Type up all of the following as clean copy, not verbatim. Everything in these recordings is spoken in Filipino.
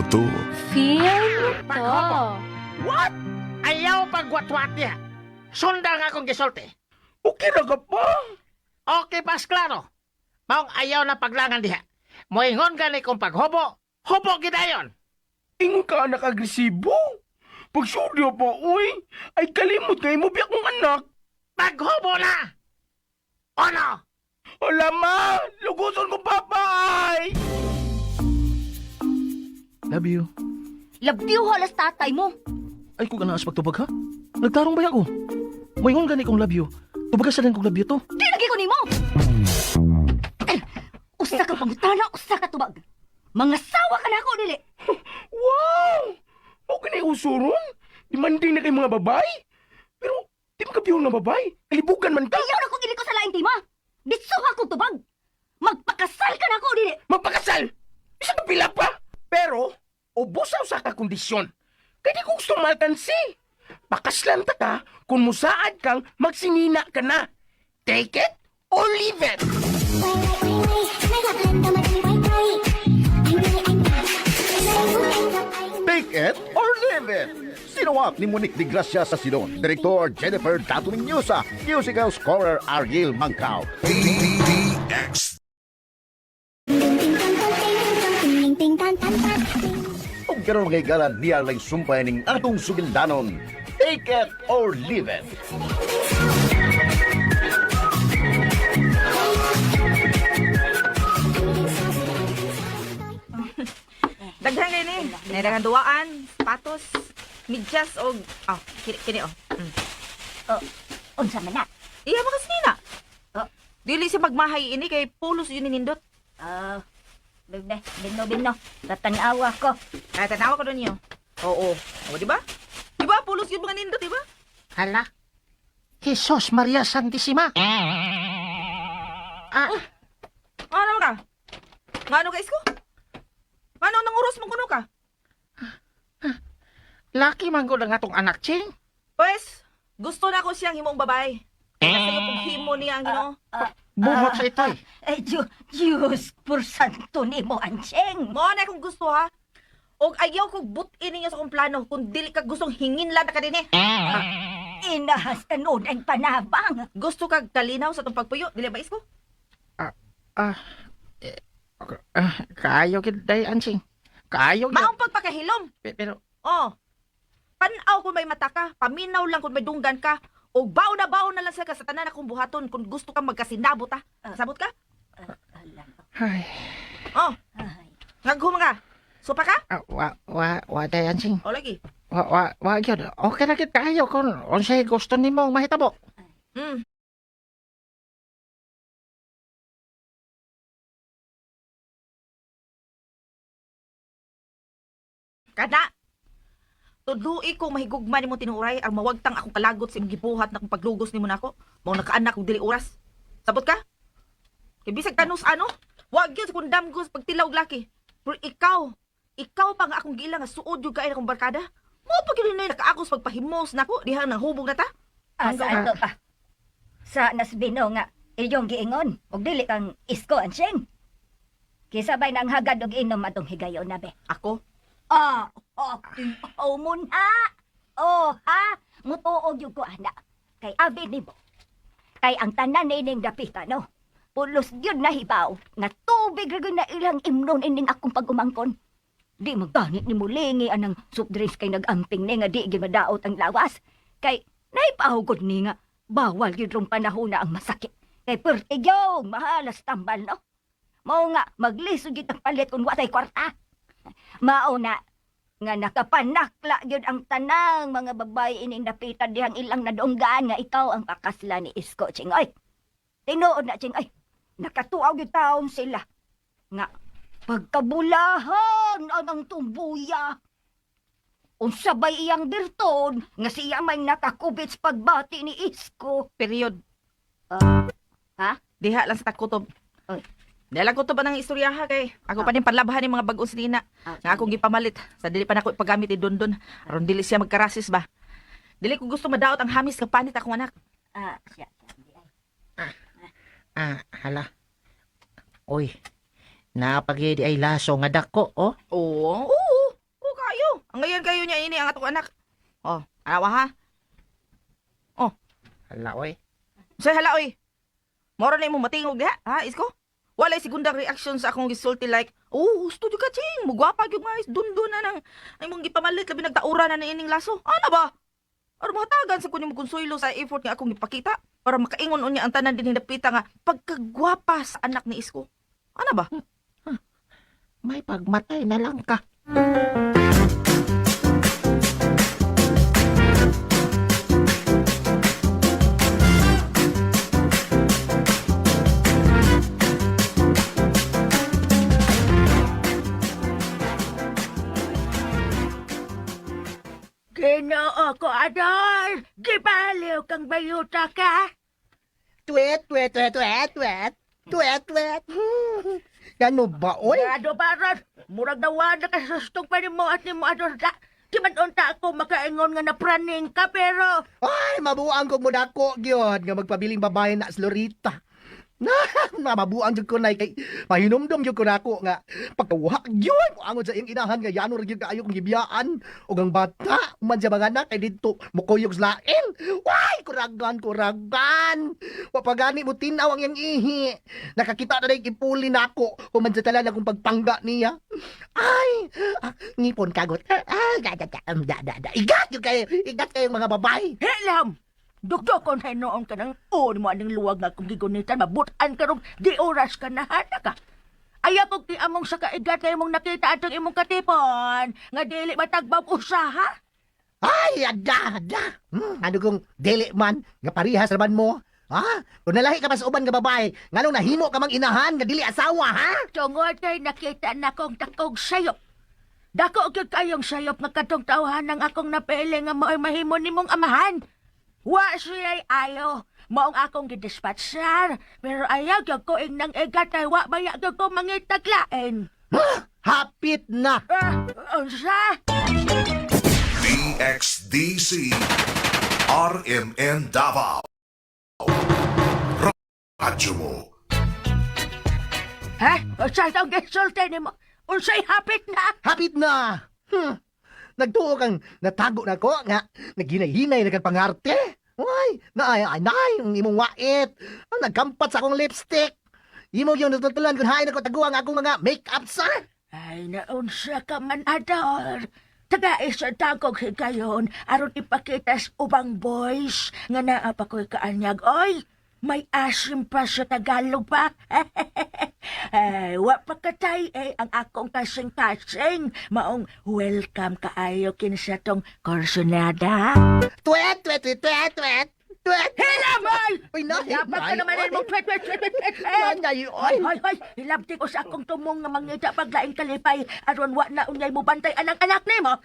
to. Feel to. What? Ayaw pagwatwat niya. Sunda nga akong gisulti. Okay na ka pa. Okay, pas klaro. Maong ayaw na paglangan diha. Moingon gani kong paghobo, hobo gidayon. Ingon ka anak agresibo. Pag studio po, uy, ay kalimot kayo mo biyak mong anak. Paghobo na! Ano? Wala ma, luguson ko papay. Love you. Labdiw halas tatay mo. Ay, kung ganaas pagtubag ha? Nagtarong ba ako? Moingon gani kong love you. Tubagas sa rin kong love you to. Di lagi ko nimo. Usa ka pangutana, usa ka tubag. Mga sawa ka na ako dili. Wow! Okay na yung usuron. Demanding na kay mga babae. Pero, di mo kabiyong na babae. Kalibugan man ka. Ayaw na ko gili ko sa laing tima. Bitsuha ko tubag. Magpakasal ka na ako dili. Magpakasal! Isa ka pila pa! Pero, ubos ang sa kondisyon. Kaya di ko gusto malkansi. Pakaslan ta ka kung musaad kang magsingina ka na. Take it or leave it! Take it or leave it. Sinuwak ni Monique Di Gracia sa Silon, Direktor Jennifer Datuming Nyusa, musical scorer Ariel Mangkao. DDX. Kung karoon mga igalan niya lang sumpay ning atong sugindanon. Take it or leave it. Daghan kayo ni. Nairangan duwaan, patos, midyas, o... kini, oh. Unsa man na? Iya mo kasi nina. Oh. Dili siya magmahay ini kay pulos yun nindot. Bigde, bino. Tatanawa ko. Ay, tanawa ko doon niyo. Oo. O, di ba? Di ba? Pulos yun mga nindot, di ba? Hala? Jesus Maria Santissima. Ano ka? Ngano ka, isko? Ngano nang uros mong kuno ka? Laki man ko na nga tong anak, Ching. Pues, gusto na ko siyang himong babae. Kasi yung paghimo niya ang ginoo. Buhot sa ito eh. Diyos, por santo ni mo, Ancheng. Mo na kung gusto ha. Og ayaw ko butin ninyo sa kong plano kung dili ka gustong hingin lang na ka din eh. Inahas ka noon ang panabang. Gusto kag kalinaw sa tong pagpuyo, dili ba isko? Kaayo kiday, Anching. Kaayo Maong pagpakahilom. Pero, Oh. Panaw kung may mata ka, paminaw lang kung may dunggan ka, o baw na lang sa ka sa tanan akong buhaton kung gusto kang magkasinabot ha. Sabot ka? ay, Oh. Naghuma ka. Supa ka? waday, Anching. O lagi. Yun. Okay na kit kaayo kung unsay gusto nimo mahitabo. Hmm. Kada. Tudloi ko mahigugma nimo tinuray ang mawagtang akong kalagot sa imong gibuhat na kung paglugos nimo nako. Mao nakaanak og dili oras. Sabot ka? Kay bisag kanus ano? Wag gyud kung damgos pagtilaw og laki. Pero ikaw pa nga akong gila nga suod jud kay akong barkada. Mo pa gyud ni nakaagos pagpahimos nako diha nang hubog na ta. Asa ato pa? Sa nasbino nga, iyong giingon, og dili kang isko, Ancheng. Kisabay nang hagad og inom atong higayon na be. Ako? Mo na. Ha? Mutuog yung ko, anak. Kay abi ni mo. Kay ang tanan na ining dapita, no? Pulos yun na hibaw. Nga tubig rin na ilang imnon ining akong pag-umangkon. Di mo ganit ni mulingi anang soft drinks kay nag-amping ni nga di gimadaot ang lawas. Kay naipahugod ni nga bawal yun rong panahon na ang masakit. Kay pertigyo, mahalas tambal, no? Mao nga, maglisod yun ang palit kung watay kwarta. Mauna nga nakapanakla gyud ang tanang mga babae ining napitan dihang ilang nadunggan nga ikaw ang kakasla ni Isko, Chingoy. Tinuod na, Chingoy. Nakatuaw gyud taon sila. Nga pagkabulahan anang tumbuya. Unsabay iyang birton nga siya may nakakubits pagbati ni Isko. Period. Ha? Diha lang sa takutob. Oy. Dala ko to ba ng istoryaha kay ako pa din panlabahan ng mga bag-os nina. Nga akong gipamalit sa dili pa nako ipagamit ni Dondon aron dili siya magkarasis ba. Dili ko gusto madaot ang hamis nga panit akong anak. Siya. Hala. Uy, napagidi ay laso nga dako, oh. Oo. Daghan kayo niya ini ang atong anak. Oh, anawa ha? Oh, Hala, oy. say hala oy. Mora na mo matingog diha, ha, isko? Walay segundang reaction sa akong gisulti like, oh, gusto ka ching, mugwapa gyud nga dundon na nang ay mong gipamalit labi nagtaura na ining laso. Ano ba? Or mahatagan sa kuning konsuelo sa effort nga akong gipakita para makaingon unya ang tanan din hinapita nga pagkagwapa sa anak ni isko. Ano ba? May pagmatay na lang ka. Ginoo ko, Adol! Gibaliw kang bayuta ka! Twet, twet, twet, twet, twet. Twet, twet. Yan mo ba, oy? Ado baron, murag nawada ka sa sustong pa ni mo at ni mo, Adol. Di man unta ako makaingon nga napraning ka, pero... Ay, mabuang ko mo dako, gyud nga magpabiling babae na Slorita. Na, mabuang jud ko na kay mahinomdom jud ko nako nga pagkawak gyud mo angon sa iyang inahan nga yano ra gyud kaayo kong gibiyaan ug ang bata man sa mga anak kay didto mukuyog sa lain. Way, kuragan. Wa pa gani mo tinaw ang iyang ihi. Nakakita na dai ipuli nako human sa talan akong pagpangga niya. Ay, ngipon kagot. Igat kayo mga babae. Helam! Dugdo kon hay noon ka ng mo aning luwag nga kung gigunitan, mabutan ka ron, di oras ka na hana ka. Ayaw kong ti among sa kaigat na imong nakita atong imong katipon, nga dili matagbaw usaha. Ay, ada. Ano kung dili man, nga parihas raman mo? Ha? Kung nalahi ka pa sa uban nga babae, nganong nahimo ka mang inahan, nga dili asawa, ha? Tungod kay nakita na kong takog sayop. Dako gyud kayong sayop nga katong tawhan ng akong napili nga mo'y mahimo nimong amahan. Wa siya'y ayaw. Maong akong gidispatchar. Pero ayaw gyud ko nang igatay wa baya gyud ko mangitaglain. Hapit na. Unsa? DXDC RMN Davao. Radyo mo. Ha? Unsay tong gisulti nimo? Unsay hapit na? Hapit na. Nagtuo kang natago na ko nga naghinay-hinay na kang pangarte. Uy, naay, ang imong wait. Ang nagkampat sa akong lipstick. Imo yung natutulan kung hain ako taguang akong mga make-up, sir. Ay, naunsa ka man, Ador. Taga-isa tagog higayon, aron ipakita sa ubang boys nga naa pa ko'y kaanyag. Oy, may asim pa sa Tagalog pa. Ay, wa pa katay ang akong kasing-kasing. Maong welcome kaayo kinsa tong korsonada. Twet, twet, twet, twet, twet. Twet. Hilamay! Uy, na, Dapat ka naman mong twet. Hoy, hilabti ko sa akong tumong nga mangita paglaing kalipay. Aron wa na unyay mo bantay anang anak ni mo.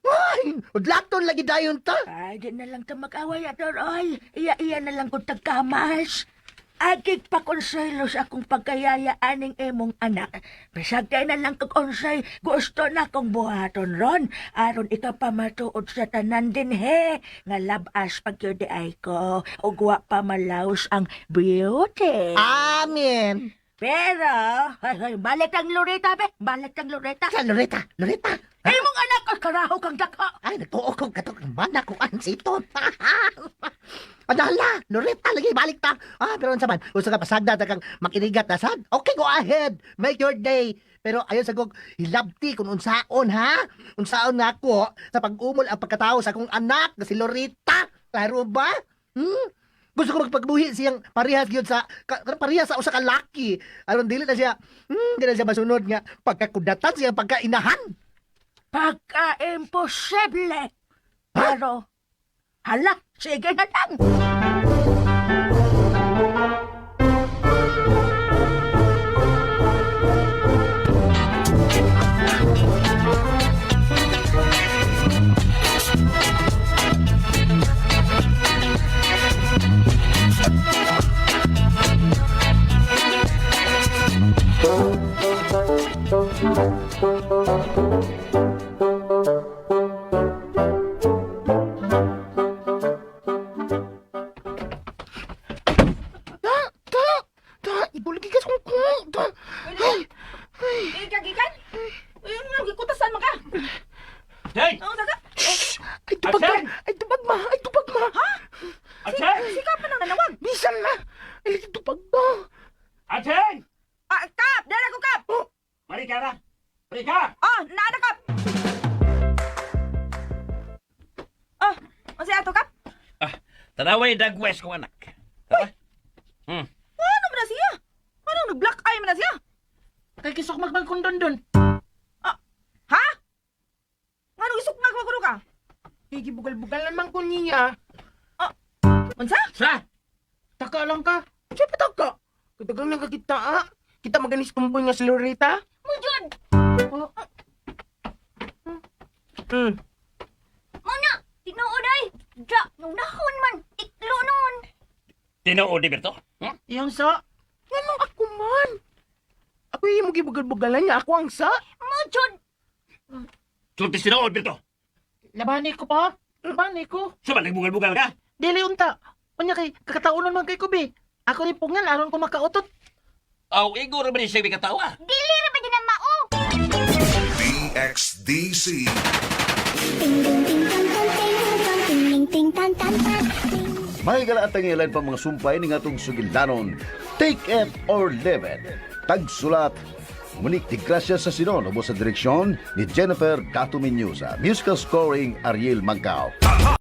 Ay, udlaton lagi dayon ta. Ay, di na lang ta mag-away, Ador. Ay, iya na lang kung tagkamas. Agig pa konsaylo sa akong pagkayaya aning imong anak. Bisagday na lang kag konsay, gusto na kong buhaton ron. Aron ikaw pa matuod sa tanan din he. Nga labas pagyudi ay ko. Ug wa pa malaos ang beauty. Amen. Pero, balik ang Loreta, be. Balik ang Loreta. Sa Loreta. Imong anak ko, karaho kang dako. Ay, nagtuo ko katok ng banda ko ang siton. Adala, Loreta, lagi balik ta. Pero ano saman, gusto ka pasagda ta kang makinigat na sad? Okay, go ahead. Make your day. Pero ayon sa kong hilabti kung unsaon, ha? Unsaon nga ako sa pag-umol ang pagkatao sa akong anak na si Loreta. Klaro ba? Gusto ko magpagbuhi siyang parehas gyud sa parehas sa usa ka laki. Aron dili na siya, di na siya masunod nga pagkakudatan siyang pagkainahan. Pagka-imposible. Pero, hala, sige na lang. Tanaway dagwes kong anak. Tara. Ano man na siya? Ano nag-black eye man na siya? Kay kisok magbagkundon dun. Ha? Ano isok magmagulo ka? Gibugal-bugal naman ko niya. Unsa? Sa? Taka lang ka. Siya patag ka. Katagang lang kita, Kita maganis tumboy nga si Loretta. Mujud! Mana? Tinuod ay! Da, nung nahon man! Iklo nun! Tinuod ni Berto. Yung sa? Ano ako man? Ako yung gibugal-bugalan niya. Ako ang sa. Mujud! Sultis tinuod, Berto. Labani ko pa. Labani ko. Saan nagbugal-bugal ka? Dili unta. Unya kay kakataunan man kay kubi. Ako ni pungan aron ko makautot. Aw, iguro ba ni siya katawa? Dili ra ba din ang mao? DXDC May galaat ang ilan pa mga sumpay ni atong sugildanon. Take it or leave it. Tagsulat Monique de Gracia sa sinon, ubo sa direksyon ni Jennifer Dato Mendoza. Musical scoring Ariel Mangkao. Tatak